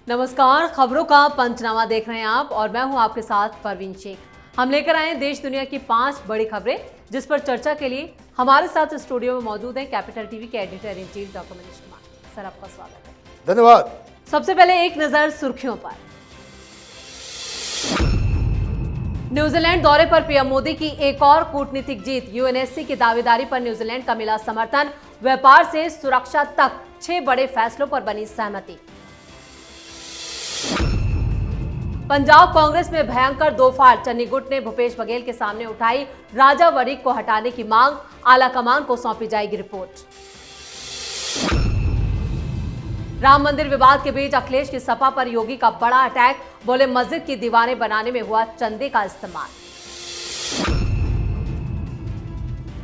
नमस्कार, खबरों का पंचनामा देख रहे हैं आप और मैं हूं आपके साथ परवीन शेख। हम लेकर आए हैं देश दुनिया की 5 बड़ी खबरें जिस पर चर्चा के लिए हमारे साथ स्टूडियो में मौजूद हैं कैपिटल टीवी के editor in chief doctor Manish Kumar. Sir, आपका स्वागत है। धन्यवाद। सबसे पहले एक नजर सुर्खियों पर। न्यूजीलैंड दौरे पर पीएम मोदी की एक और कूटनीतिक जीत। यूएनएससी की दावेदारी पर न्यूजीलैंड का मिला समर्थन। व्यापार से सुरक्षा तक 6 बड़े फैसलों पर बनी सहमति। पंजाब कांग्रेस में भयंकर दो फाड़। चन्नी गुट ने भूपेश बघेल के सामने उठाई राजा वड़िक को हटाने की मांग। आला कमान को सौंपी जाएगी रिपोर्ट। राम मंदिर विवाद के बीच अखिलेश की सपा पर योगी का बड़ा अटैक। बोले मस्जिद की दीवारें बनाने में हुआ चंदे का इस्तेमाल।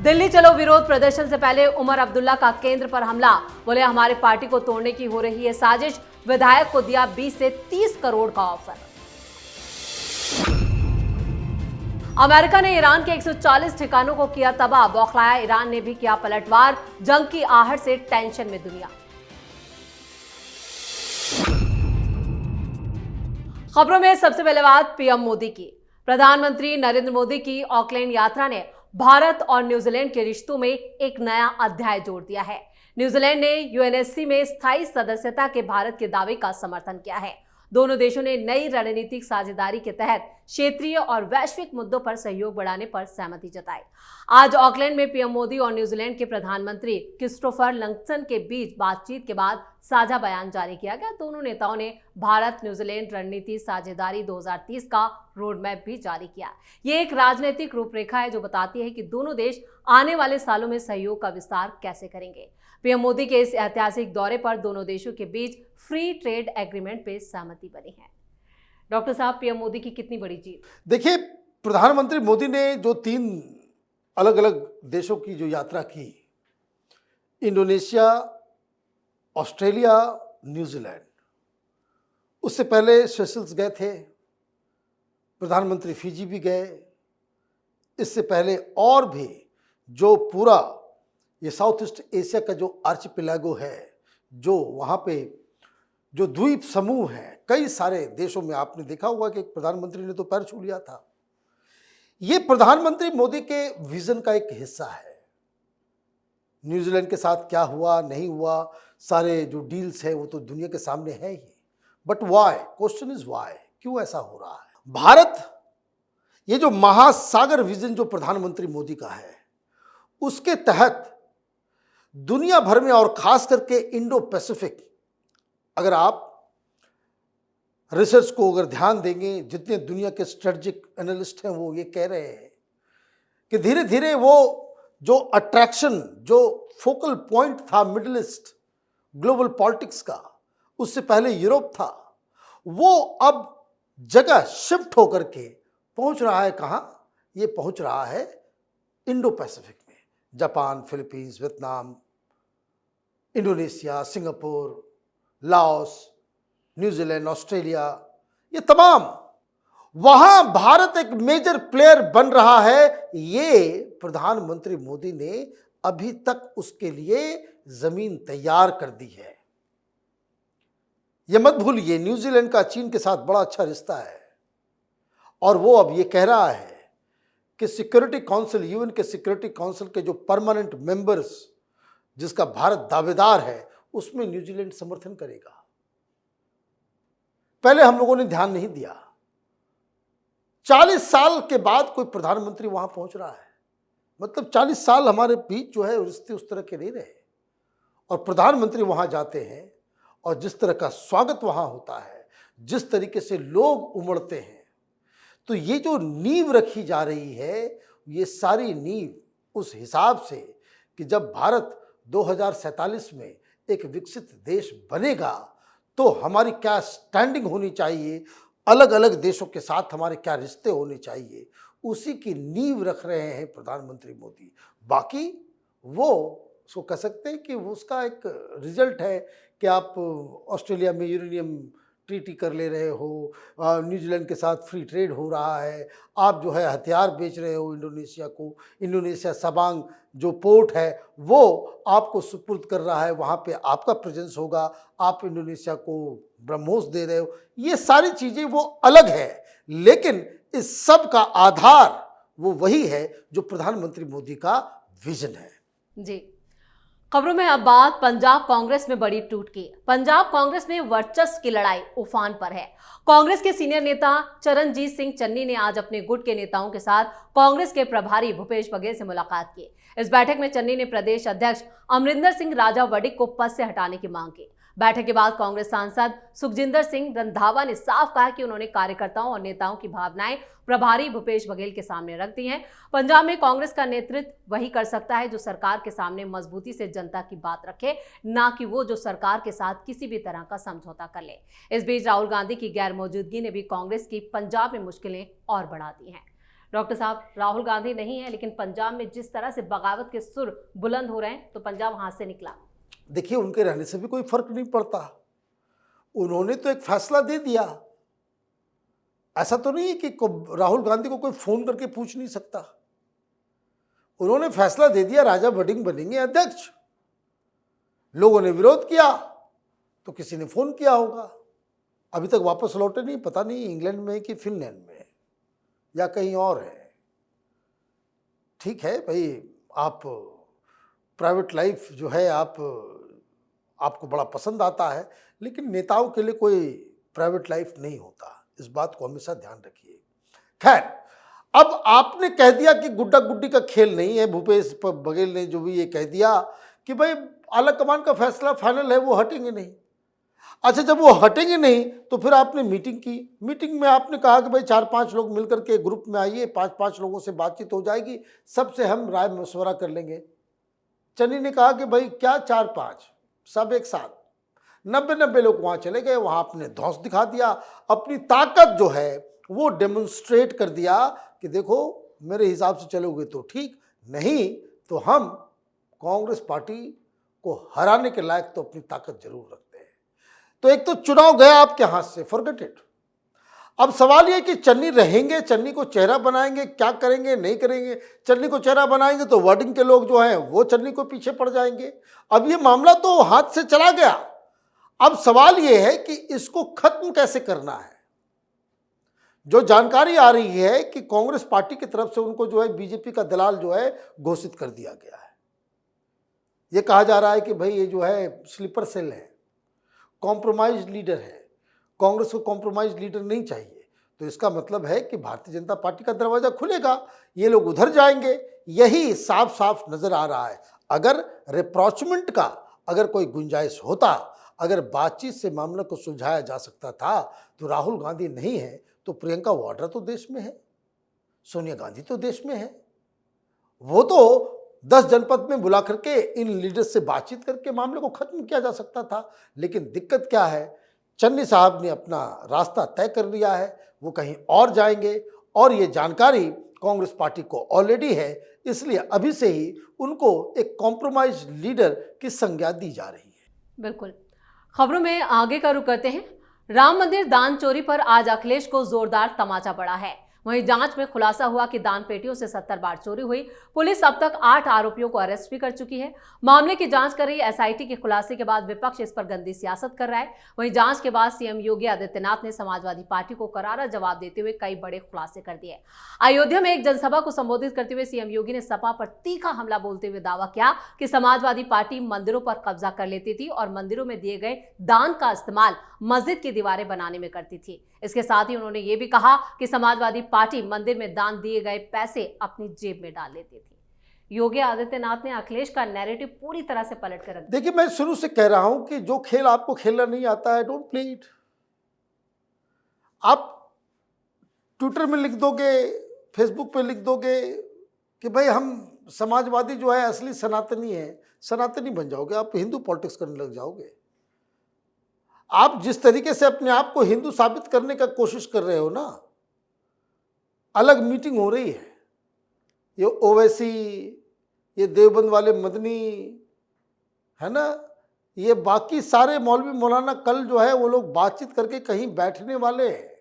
दिल्ली चलो विरोध प्रदर्शन से पहले उमर अब्दुल्ला का केंद्र पर हमला। बोले हमारी पार्टी को तोड़ने की हो रही है साजिश। विधायक को दिया 20 से 30 करोड़ का ऑफर। अमेरिका ने ईरान के 140 ठिकानों को किया तबाह। बौखलाया ईरान ने भी किया पलटवार। जंग की आहट से टेंशन में दुनिया। खबरों में सबसे पहले बात पीएम मोदी की। प्रधानमंत्री नरेंद्र मोदी की ऑकलैंड यात्रा ने भारत और न्यूजीलैंड के रिश्तों में एक नया अध्याय जोड़ दिया है। न्यूजीलैंड ने यूएनएससी में स्थायी सदस्यता के भारत के दावे का समर्थन किया है। दोनों देशों ने नई रणनीतिक साझेदारी के तहत क्षेत्रीय और वैश्विक मुद्दों पर सहयोग बढ़ाने पर सहमति जताई। आज ऑकलैंड में पीएम मोदी और न्यूजीलैंड के प्रधानमंत्री क्रिस्टोफर लंगसन के बीच बातचीत के बाद साझा बयान जारी किया गया। दोनों नेताओं ने भारत न्यूजीलैंड रणनीति साझेदारी 2030 का रोड मैप भी जारी किया। ये एक राजनीतिक रूपरेखा है जो बताती है कि दोनों देश आने वाले सालों में सहयोग का विस्तार कैसे करेंगे। पीएम मोदी के इस ऐतिहासिक दौरे पर दोनों देशों के बीच फ्री ट्रेड एग्रीमेंट पे सहमति बनी है। डॉक्टर साहब, पीएम मोदी की कितनी बड़ी जीत? देखिए, प्रधानमंत्री मोदी ने जो 3 अलग अलग देशों की जो यात्रा की, इंडोनेशिया, ऑस्ट्रेलिया, न्यूजीलैंड, उससे पहले सेशल्स गए थे, प्रधानमंत्री फिजी भी गए। इससे पहले और भी जो पूरा ये साउथ ईस्ट एशिया का जो आर्चिपेलागो है, जो वहाँ पे जो द्वीप समूह है, कई सारे देशों में आपने देखा होगा कि प्रधानमंत्री ने तो पैर छू लिया था। ये प्रधानमंत्री मोदी के विजन का एक हिस्सा है। न्यूजीलैंड के साथ क्या हुआ नहीं हुआ, सारे जो डील्स हैं वो तो दुनिया के सामने है ही। But why, question is why, क्यों ऐसा हो रहा है? भारत, ये जो महासागर विजन जो प्रधानमंत्री मोदी का है, उसके तहत दुनिया भर में और खास करके इंडो पैसिफिक, अगर आप रिसर्च को अगर ध्यान देंगे, जितने दुनिया के स्ट्रेटजिक एनालिस्ट हैं वो ये कह रहे हैं कि धीरे धीरे वो जो अट्रैक्शन, जो फोकल पॉइंट था मिडिल ईस्ट ग्लोबल पॉलिटिक्स का, उससे पहले यूरोप था, वो अब जगह शिफ्ट होकर के पहुंच रहा है। कहाँ ये पहुंच रहा है? इंडो पैसिफिक में। Japan, Philippines, Vietnam, Indonesia, Singapore, Laos, New Zealand, Australia, ये तमाम, वहां भारत एक मेजर प्लेयर बन रहा है। ये प्रधानमंत्री मोदी ने अभी तक उसके लिए जमीन तैयार कर दी है। ये मत भूलिए, न्यूजीलैंड का चीन के साथ बड़ा अच्छा रिश्ता है और वो अब ये कह रहा है कि सिक्योरिटी काउंसिल, यूएन के सिक्योरिटी काउंसिल के जो परमानेंट मेंबर्स जिसका भारत दावेदार है, उसमें न्यूजीलैंड समर्थन करेगा। पहले हम लोगों ने ध्यान नहीं दिया। 40 साल के बाद कोई प्रधानमंत्री वहां पहुंच रहा है, मतलब 40 साल हमारे बीच जो है रिश्ते उस तरह के नहीं रहे, और प्रधानमंत्री वहां जाते हैं और जिस तरह का स्वागत वहां होता है, जिस तरीके से लोग उमड़ते हैं, तो ये जो नींव रखी जा रही है, ये सारी नींव उस हिसाब से कि जब भारत 2047 में एक विकसित देश बनेगा तो हमारी क्या स्टैंडिंग होनी चाहिए, अलग अलग देशों के साथ हमारे क्या रिश्ते होने चाहिए, उसी की नींव रख रहे हैं प्रधानमंत्री मोदी। बाकी वो उसको कह सकते हैं कि उसका एक रिजल्ट है कि आप ऑस्ट्रेलिया में यूरेनियम ट्रीटी कर ले रहे हो, न्यूजीलैंड के साथ फ्री ट्रेड हो रहा है, आप जो है हथियार बेच रहे हो इंडोनेशिया को, इंडोनेशिया सबांग जो पोर्ट है वो आपको सुपुर्द कर रहा है, वहाँ पे आपका प्रेजेंस होगा, आप इंडोनेशिया को ब्रह्मोस दे रहे हो, ये सारी चीज़ें वो अलग है, लेकिन इस सब का आधार वो वही है जो प्रधानमंत्री मोदी का विजन है। जी। खबरों में अब बात पंजाब कांग्रेस में बड़ी टूट की। पंजाब कांग्रेस में वर्चस्व की लड़ाई उफान पर है। कांग्रेस के सीनियर नेता चरणजीत सिंह चन्नी ने आज अपने गुट के नेताओं के साथ कांग्रेस के प्रभारी भूपेश बघेल से मुलाकात की। इस बैठक में चन्नी ने प्रदेश अध्यक्ष अमरिंदर सिंह राजा वड़िक को पद से हटाने की मांग की। बैठक के बाद कांग्रेस सांसद सुखजिंदर सिंह रंधावा ने साफ कहा कि उन्होंने कार्यकर्ताओं और नेताओं की भावनाएं प्रभारी भूपेश बघेल के सामने रख दी हैं। पंजाब में कांग्रेस का नेतृत्व वही कर सकता है जो सरकार के सामने मजबूती से जनता की बात रखे, ना कि वो जो सरकार के साथ किसी भी तरह का समझौता कर ले। इस बीच राहुल गांधी की गैर मौजूदगी ने भी कांग्रेस की पंजाब में मुश्किलें और बढ़ा दी हैं। डॉक्टर साहब, राहुल गांधी नहीं है, लेकिन पंजाब में जिस तरह से बगावत के सुर बुलंद हो रहे हैं, तो पंजाब हाथ से निकला। देखिए, उनके रहने से भी कोई फर्क नहीं पड़ता। उन्होंने तो एक फैसला दे दिया। ऐसा तो नहीं है कि राहुल गांधी को कोई फोन करके पूछ नहीं सकता। उन्होंने फैसला दे दिया, राजा वड़िंग बनेंगे अध्यक्ष। लोगों ने विरोध किया तो किसी ने फोन किया होगा। अभी तक वापस लौटे नहीं, पता नहीं इंग्लैंड में कि फिनलैंड में या कहीं और है। ठीक है भाई, आप प्राइवेट लाइफ जो है आपको बड़ा पसंद आता है, लेकिन नेताओं के लिए कोई प्राइवेट लाइफ नहीं होता, इस बात को हमेशा ध्यान रखिए। खैर, अब आपने कह दिया कि गुड्डा गुड्डी का खेल नहीं है। भूपेश बघेल ने जो भी ये कह दिया कि भाई आला कमान का फैसला फाइनल है, वो हटेंगे नहीं। अच्छा, जब वो हटेंगे नहीं तो फिर आपने मीटिंग की। मीटिंग में आपने कहा कि भाई 4-5 लोग मिलकर के ग्रुप में आइए, 5-5 लोगों से बातचीत हो जाएगी, सबसे हम राय मशवरा कर लेंगे। चन्नी ने कहा कि भाई क्या 4-5, सब एक साथ 90 लोग वहाँ चले गए। वहाँ आपने धौंस दिखा दिया, अपनी ताकत जो है वो डेमोन्स्ट्रेट कर दिया कि देखो मेरे हिसाब से चलोगे तो ठीक, नहीं तो हम कांग्रेस पार्टी को हराने के लायक तो अपनी ताकत जरूर रखते हैं। तो एक तो चुनाव गया आपके हाथ से, फॉरगेट इट। अब सवाल ये कि चन्नी रहेंगे, चन्नी को चेहरा बनाएंगे, क्या करेंगे नहीं करेंगे। चन्नी को चेहरा बनाएंगे तो वर्डिंग के लोग जो हैं वो चन्नी को पीछे पड़ जाएंगे। अब ये मामला तो हाथ से चला गया। अब सवाल ये है कि इसको खत्म कैसे करना है। जो जानकारी आ रही है कि कांग्रेस पार्टी की तरफ से उनको जो है बीजेपी का दलाल जो है घोषित कर दिया गया है। ये कहा जा रहा है कि भाई ये जो है स्लीपर सेल है, कॉम्प्रोमाइज लीडर है, कांग्रेस को कॉम्प्रोमाइज लीडर नहीं चाहिए। तो इसका मतलब है कि भारतीय जनता पार्टी का दरवाजा खुलेगा, ये लोग उधर जाएंगे। यही साफ साफ नजर आ रहा है। अगर रिप्रोचमेंट का अगर कोई गुंजाइश होता, अगर बातचीत से मामले को सुलझाया जा सकता था, तो राहुल गांधी नहीं है तो प्रियंका वाड्रा तो देश में है, सोनिया गांधी तो देश में है। वो तो 10 जनपद में बुला करके इन लीडर्स से बातचीत करके मामले को खत्म किया जा सकता था। लेकिन दिक्कत क्या है, चन्नी साहब ने अपना रास्ता तय कर लिया है, वो कहीं और जाएंगे और ये जानकारी कांग्रेस पार्टी को ऑलरेडी है, इसलिए अभी से ही उनको एक कॉम्प्रोमाइज लीडर की संज्ञा दी जा रही है। बिल्कुल। खबरों में आगे का रुख करते हैं। राम मंदिर दान चोरी पर आज अखिलेश को जोरदार तमाचा पड़ा है। वहीं जांच में खुलासा हुआ कि दान पेटियों से 70 बार चोरी हुई। पुलिस अब तक 8 आरोपियों को अरेस्ट भी कर चुकी है। मामले की जांच कर रही एसआईटी के खुलासे के बाद विपक्ष इस पर गंदी सियासत कर रहा है। वहीं जांच के बाद सीएम योगी आदित्यनाथ ने समाजवादी पार्टी को करारा जवाब देते हुए कई बड़े खुलासे कर दिए। अयोध्या में एक जनसभा को संबोधित करते हुए सीएम योगी ने सपा पर तीखा हमला बोलते हुए दावा किया कि समाजवादी पार्टी मंदिरों पर कब्जा कर लेती थी और मंदिरों में दिए गए दान का इस्तेमाल मस्जिद की दीवारें बनाने में करती थी। इसके साथ ही उन्होंने ये भी कहा कि समाजवादी पार्टी मंदिर में दान दिए गए पैसे अपनी जेब में डाल लेती थी। योगी आदित्यनाथ ने अखिलेश का नैरेटिव पूरी तरह से पलट कर रख दिया। देखिए, मैं शुरू से कह रहा हूं कि जो खेल आपको खेलना नहीं आता है, डोंट प्ले इट। आप ट्विटर में लिख दोगे, फेसबुक पे लिख दोगे कि भाई हम समाजवादी जो है असली सनातनी है, सनातनी बन जाओगे, आप हिंदू पॉलिटिक्स करने लग जाओगे। आप जिस तरीके से अपने आप को हिंदू साबित करने का कोशिश कर रहे हो ना, अलग मीटिंग हो रही है। ये ओवैसी, ये देवबंद वाले मदनी है ना, ये बाकी सारे मौलवी मौलाना कल जो है वो लोग बातचीत करके कहीं बैठने वाले हैं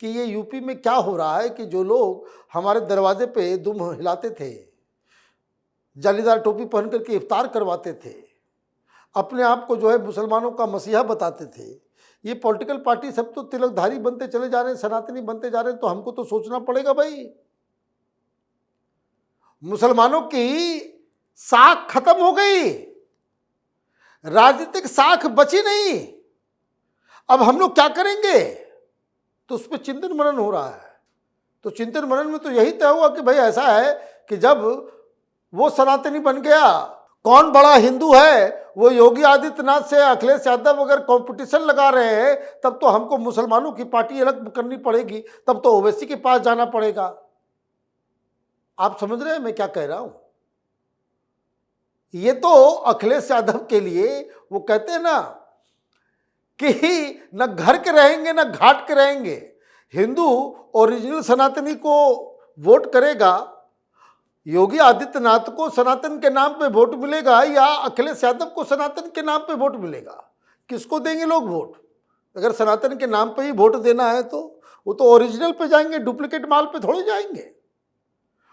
कि ये यूपी में क्या हो रहा है कि जो लोग हमारे दरवाजे पे दुम हिलाते थे, जालीदार टोपी पहन करके इफ्तार करवाते थे, अपने आप को जो है मुसलमानों का मसीहा बताते थे, ये पॉलिटिकल पार्टी सब तो तिलकधारी बनते चले जा रहे हैं, सनातनी बनते जा रहे हैं। तो हमको तो सोचना पड़ेगा भाई, मुसलमानों की साख खत्म हो गई, राजनीतिक साख बची नहीं। अब हम लोग क्या करेंगे? तो उस पर चिंतन मनन हो रहा है। तो चिंतन मनन में तो यही तय हुआ कि भाई ऐसा है कि जब वो सनातनी बन गया, कौन बड़ा हिंदू है, वो योगी आदित्यनाथ से अखिलेश यादव अगर कंपटीशन लगा रहे हैं, तब तो हमको मुसलमानों की पार्टी अलग करनी पड़ेगी, तब तो ओवैसी के पास जाना पड़ेगा। आप समझ रहे हैं मैं क्या कह रहा हूं? ये तो अखिलेश यादव के लिए वो कहते हैं ना कि न घर के रहेंगे न घाट के रहेंगे। हिंदू ओरिजिनल सनातनी को वोट करेगा, योगी आदित्यनाथ को सनातन के नाम पे वोट मिलेगा या अखिलेश यादव को सनातन के नाम पे वोट मिलेगा? किसको देंगे लोग वोट? अगर सनातन के नाम पे ही वोट देना है तो वो तो ओरिजिनल पे जाएंगे, डुप्लीकेट माल पे थोड़े जाएंगे।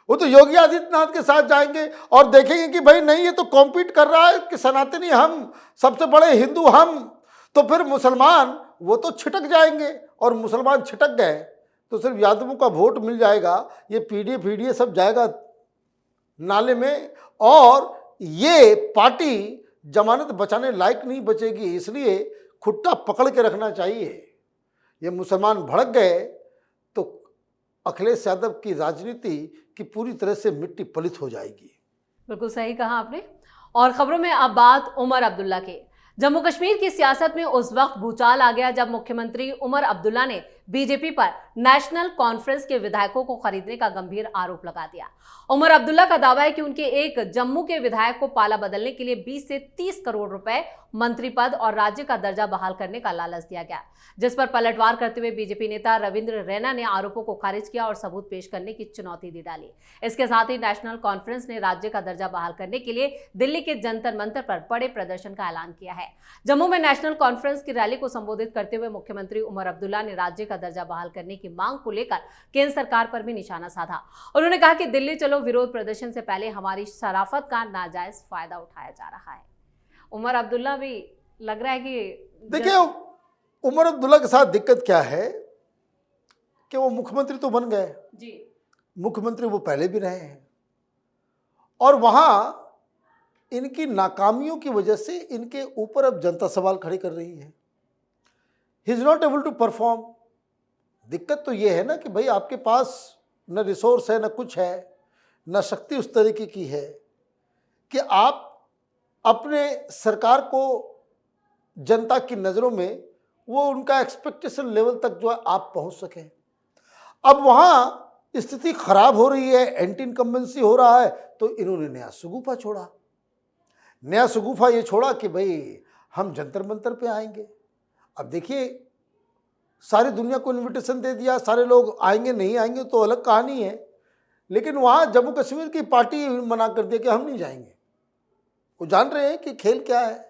वो तो योगी आदित्यनाथ के साथ जाएंगे और देखेंगे कि भाई नहीं, ये तो कॉम्पीट कर रहा है कि सनातनी हम, सबसे बड़े हिंदू हम, तो फिर मुसलमान वो तो छिटक जाएंगे। और मुसलमान छिटक गए तो सिर्फ यादवों का वोट मिल जाएगा, ये पीडीए फीडीए सब जाएगा नाले में, और ये पार्टी जमानत बचाने लायक नहीं बचेगी। इसलिए खुट्टा पकड़ के रखना चाहिए। ये मुसलमान भड़क गए तो अखिलेश यादव की राजनीति की पूरी तरह से मिट्टी पलित हो जाएगी। बिल्कुल सही कहा आपने। और खबरों में अब बात उमर अब्दुल्ला की। जम्मू कश्मीर की सियासत में उस वक्त भूचाल आ गया जब मुख्यमंत्री उमर अब्दुल्ला ने बीजेपी पर नेशनल कॉन्फ्रेंस के विधायकों को खरीदने का गंभीर आरोप लगा दिया। उमर अब्दुल्ला का दावा है कि उनके एक जम्मू के विधायक को पाला बदलने के लिए 20 से 30 करोड़ रुपए, मंत्री पद और राज्य का दर्जा बहाल करने का लालच दिया गया, जिस पर पलटवार करते हुए बीजेपी नेता रविंद्र रैना ने आरोपों को खारिज किया और सबूत पेश करने की चुनौती दी डाली। इसके साथ ही नेशनल कॉन्फ्रेंस ने राज्य का दर्जा बहाल करने के लिए दिल्ली के जंतर मंतर पर बड़े प्रदर्शन का ऐलान किया है। जम्मू में नेशनल कॉन्फ्रेंस की रैली को संबोधित करते हुए मुख्यमंत्री उमर अब्दुल्ला ने राज्य का दर्जा बहाल करने की मांग को लेकर केंद्र सरकार पर भी निशाना साधा। उन्होंने कहा कि दिल्ली चलो विरोध प्रदर्शन से पहले हमारी शराफत का नाजायज फायदा उठाया जा रहा है। उमर अब्दुल्ला भी लग रहा है कि देखिए, उमर अब्दुल्ला के साथ दिक्कत क्या है कि वो मुख्यमंत्री तो बन गए जी, मुख्यमंत्री वो पहले भी रहे हैं, और वहां इनकी नाकामियों की वजह से इनके ऊपर अब जनता सवाल खड़े कर रही है। He is not able to perform. दिक्कत तो ये है ना कि भाई आपके पास न रिसोर्स है, न कुछ है, न शक्ति उस तरीके की है कि आप अपने सरकार को जनता की नज़रों में वो उनका एक्सपेक्टेशन लेवल तक जो है आप पहुंच सकें। अब वहाँ स्थिति खराब हो रही है, एंटी इनकम्बेंसी हो रहा है, तो इन्होंने नया सुगुफा छोड़ा। नया सुगुफा ये छोड़ा कि भाई हम जंतर मंतर पे आएंगे। अब देखिए, सारी दुनिया को इनविटेशन दे दिया, सारे लोग आएंगे नहीं आएंगे तो अलग कहानी है, लेकिन वहाँ जम्मू कश्मीर की पार्टी मना कर दिया कि हम नहीं जाएंगे। वो जान रहे हैं कि खेल क्या है।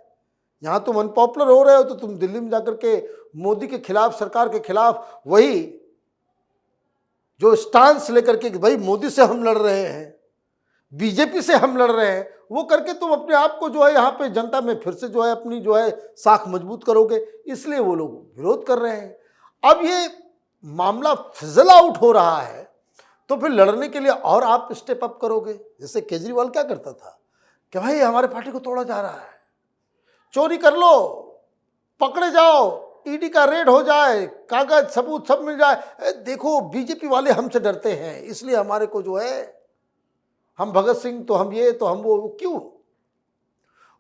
यहाँ तुम अनपॉपुलर हो रहे हो तो तुम दिल्ली में जाकर के मोदी के खिलाफ, सरकार के खिलाफ वही जो स्टांस लेकर के कि भाई मोदी से हम लड़ रहे हैं, बीजेपी से हम लड़ रहे हैं, वो करके तुम अपने आप को जो है यहाँ पे जनता में फिर से जो है अपनी जो है साख मजबूत करोगे, इसलिए वो लोग विरोध कर रहे हैं। अब ये मामला फिजल आउट हो रहा है तो फिर लड़ने के लिए और आप स्टेप अप करोगे। जैसे केजरीवाल क्या करता था कि भाई हमारे पार्टी को तोड़ा जा रहा है, चोरी कर लो, पकड़े जाओ, ईडी का रेड हो जाए, कागज सबूत सब मिल जाए, देखो बीजेपी वाले हमसे डरते हैं इसलिए हमारे को जो है, हम भगत सिंह तो हम ये तो हम वो। क्यों?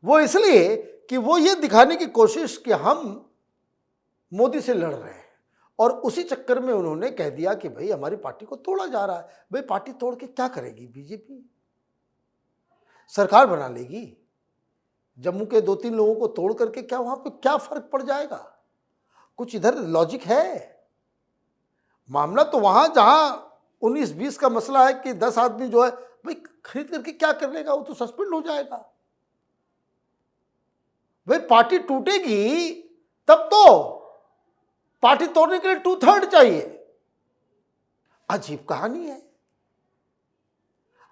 वो इसलिए कि वो ये दिखाने की कोशिश कि हम मोदी से लड़ रहे हैं, और उसी चक्कर में उन्होंने कह दिया कि भाई हमारी पार्टी को तोड़ा जा रहा है। भाई पार्टी तोड़ के क्या करेगी बीजेपी? सरकार बना लेगी। जम्मू के 2-3 लोगों को तोड़ करके क्या वहां पे क्या फर्क पड़ जाएगा? कुछ इधर लॉजिक है। मामला तो वहां जहां 19-20 का मसला है कि 10 आदमी जो है भाई खरीद करके क्या कर लेगा, वो तो सस्पेंड हो जाएगा। भाई पार्टी टूटेगी तब तो पार्टी तोड़ने के लिए 2/3 चाहिए। अजीब कहानी है।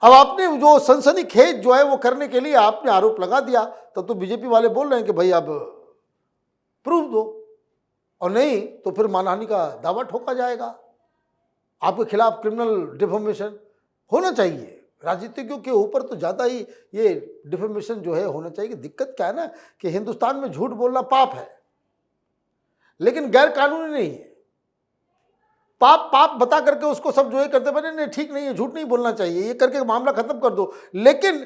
अब आपने जो सनसनीखेज जो है वो करने के लिए आपने आरोप लगा दिया, तब तो बीजेपी वाले बोल रहे हैं कि भाई अब प्रूफ दो, और नहीं तो फिर मानहानि का दावा ठोका जाएगा, आपके खिलाफ क्रिमिनल डिफेमेशन होना चाहिए। राजनीतिज्ञों के ऊपर तो ज़्यादा ही ये डिफेमेशन जो है होना चाहिए। दिक्कत क्या है ना कि हिंदुस्तान में झूठ बोलना पाप है, लेकिन गैर कानूनी नहीं है। पाप पाप बता करके उसको सब जो है करते बने, नहीं ठीक नहीं है, झूठ नहीं बोलना चाहिए, ये करके मामला खत्म कर दो। लेकिन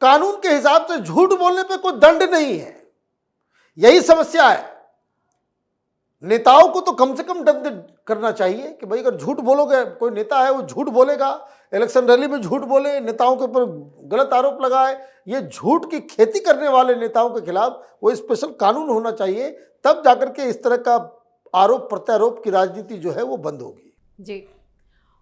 कानून के हिसाब से झूठ बोलने पे कोई दंड नहीं है, यही समस्या है। नेताओं को तो कम से कम दंड करना चाहिए कि भाई अगर झूठ बोलोगे, कोई नेता है वो झूठ बोलेगा, इलेक्शन रैली में झूठ बोले, नेताओं के ऊपर गलत आरोप लगाए, ये झूठ की खेती करने वाले नेताओं के खिलाफ वो स्पेशल कानून होना चाहिए, तब जाकर के इस तरह का आरोप प्रत्यारोप की राजनीति जो है वो बंद होगी। जी,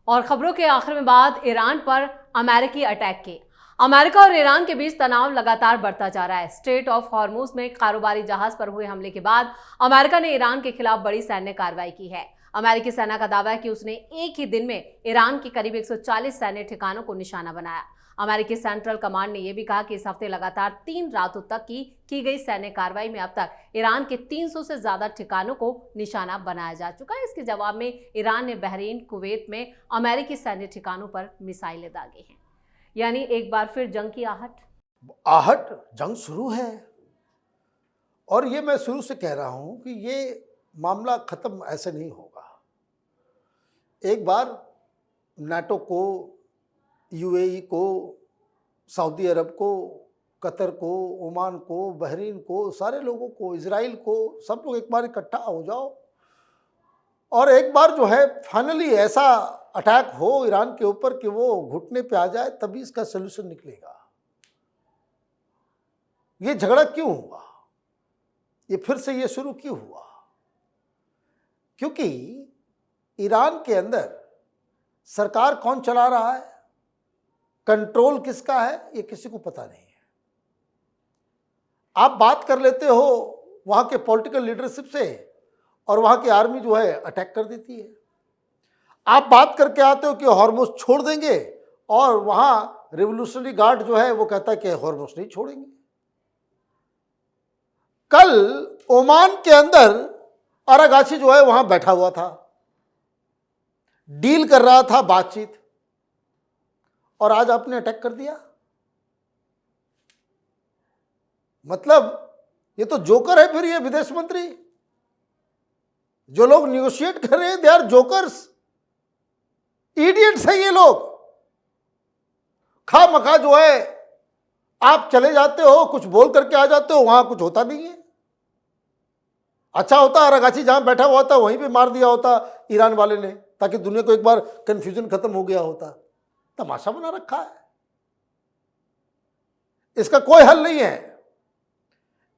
और खबरों के आखिर में बात ईरान पर अमेरिकी अटैक की। अमेरिका और ईरान के बीच तनाव लगातार बढ़ता जा रहा है। स्ट्रेट ऑफ हॉर्मुज में कारोबारी जहाज पर हुए हमले के बाद अमेरिका ने ईरान के खिलाफ बड़ी सैन्य कार्रवाई की है। अमेरिकी सेना का दावा है कि उसने एक ही दिन में ईरान के करीब 140 सैन्य ठिकानों को निशाना बनाया। अमेरिकी सेंट्रल कमांड ने यह भी कहा कि इस हफ्ते लगातार 3 रातों तक की गई सैन्य कार्रवाई में अब तक ईरान के 300 से ज्यादा ठिकानों को निशाना बनाया जा चुका है। इसके जवाब में ईरान ने बहरीन, कुवैत में अमेरिकी सैन्य ठिकानों पर मिसाइलें दागी हैं। यानी एक बार फिर जंग की आहट जंग शुरू है। और ये मैं शुरू से कह रहा हूं कि ये मामला खत्म ऐसे नहीं होगा। एक बार नाटो को, यूएई को, सऊदी अरब को, कतर को, ओमान को, बहरीन को, सारे लोगों को, इजराइल को, सब लोग एक बार इकट्ठा हो जाओ और एक बार जो है फाइनली ऐसा अटैक हो ईरान के ऊपर कि वो घुटने पे आ जाए, तभी इसका सलूशन निकलेगा। ये झगड़ा क्यों हुआ, ये फिर से ये शुरू क्यों हुआ? क्योंकि ईरान के अंदर सरकार कौन चला रहा है, कंट्रोल किसका है, ये किसी को पता नहीं है। आप बात कर लेते हो वहां के पॉलिटिकल लीडरशिप से और वहां की आर्मी जो है अटैक कर देती है। आप बात करके आते हो कि हॉर्मुज छोड़ देंगे और वहां रिवोल्यूशनरी गार्ड जो है वो कहता है कि हॉर्मुज नहीं छोड़ेंगे। कल ओमान के अंदर अरागाची जो है वहां बैठा हुआ था, डील कर रहा था, बातचीत, और आज आपने अटैक कर दिया। मतलब ये तो जोकर है। फिर ये विदेश मंत्री, जो लोग निगोशिएट कर रहे हैं, दे आर जोकर्स, इडियट्स है ये लोग। खामखा जो है आप चले जाते हो, कुछ बोल करके आ जाते हो, वहां कुछ होता नहीं है। अच्छा होता अरागाची जहां बैठा हुआ था वहीं पे मार दिया होता ईरान वाले ने, ताकि दुनिया को एक बार कंफ्यूजन खत्म हो गया होता। तमाशा बना रखा है, इसका कोई हल नहीं है।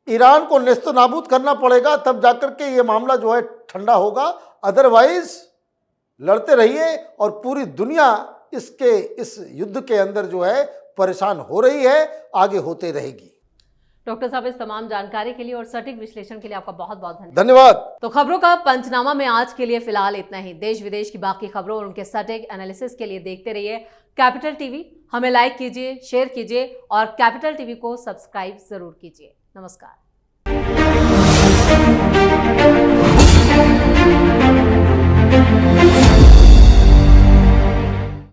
ईरान को नेस्तो नाबूद करना पड़ेगा, तब जाकर के ये मामला जो है ठंडा होगा। अदरवाइज लड़ते रहिए और पूरी दुनिया इस युद्ध के अंदर जो है परेशान हो रही है, आगे होते रहेगी। डॉक्टर साहब, इस तमाम जानकारी के लिए और सटीक विश्लेषण के लिए आपका बहुत बहुत धन्यवाद। तो खबरों का पंचनामा में आज के लिए फिलहाल इतना ही। देश विदेश की बाकी खबरों और उनके सटीक एनालिसिस के लिए देखते रहिए कैपिटल टीवी। हमें लाइक कीजिए, शेयर कीजिए और कैपिटल टीवी को सब्सक्राइब जरूर कीजिए। नमस्कार।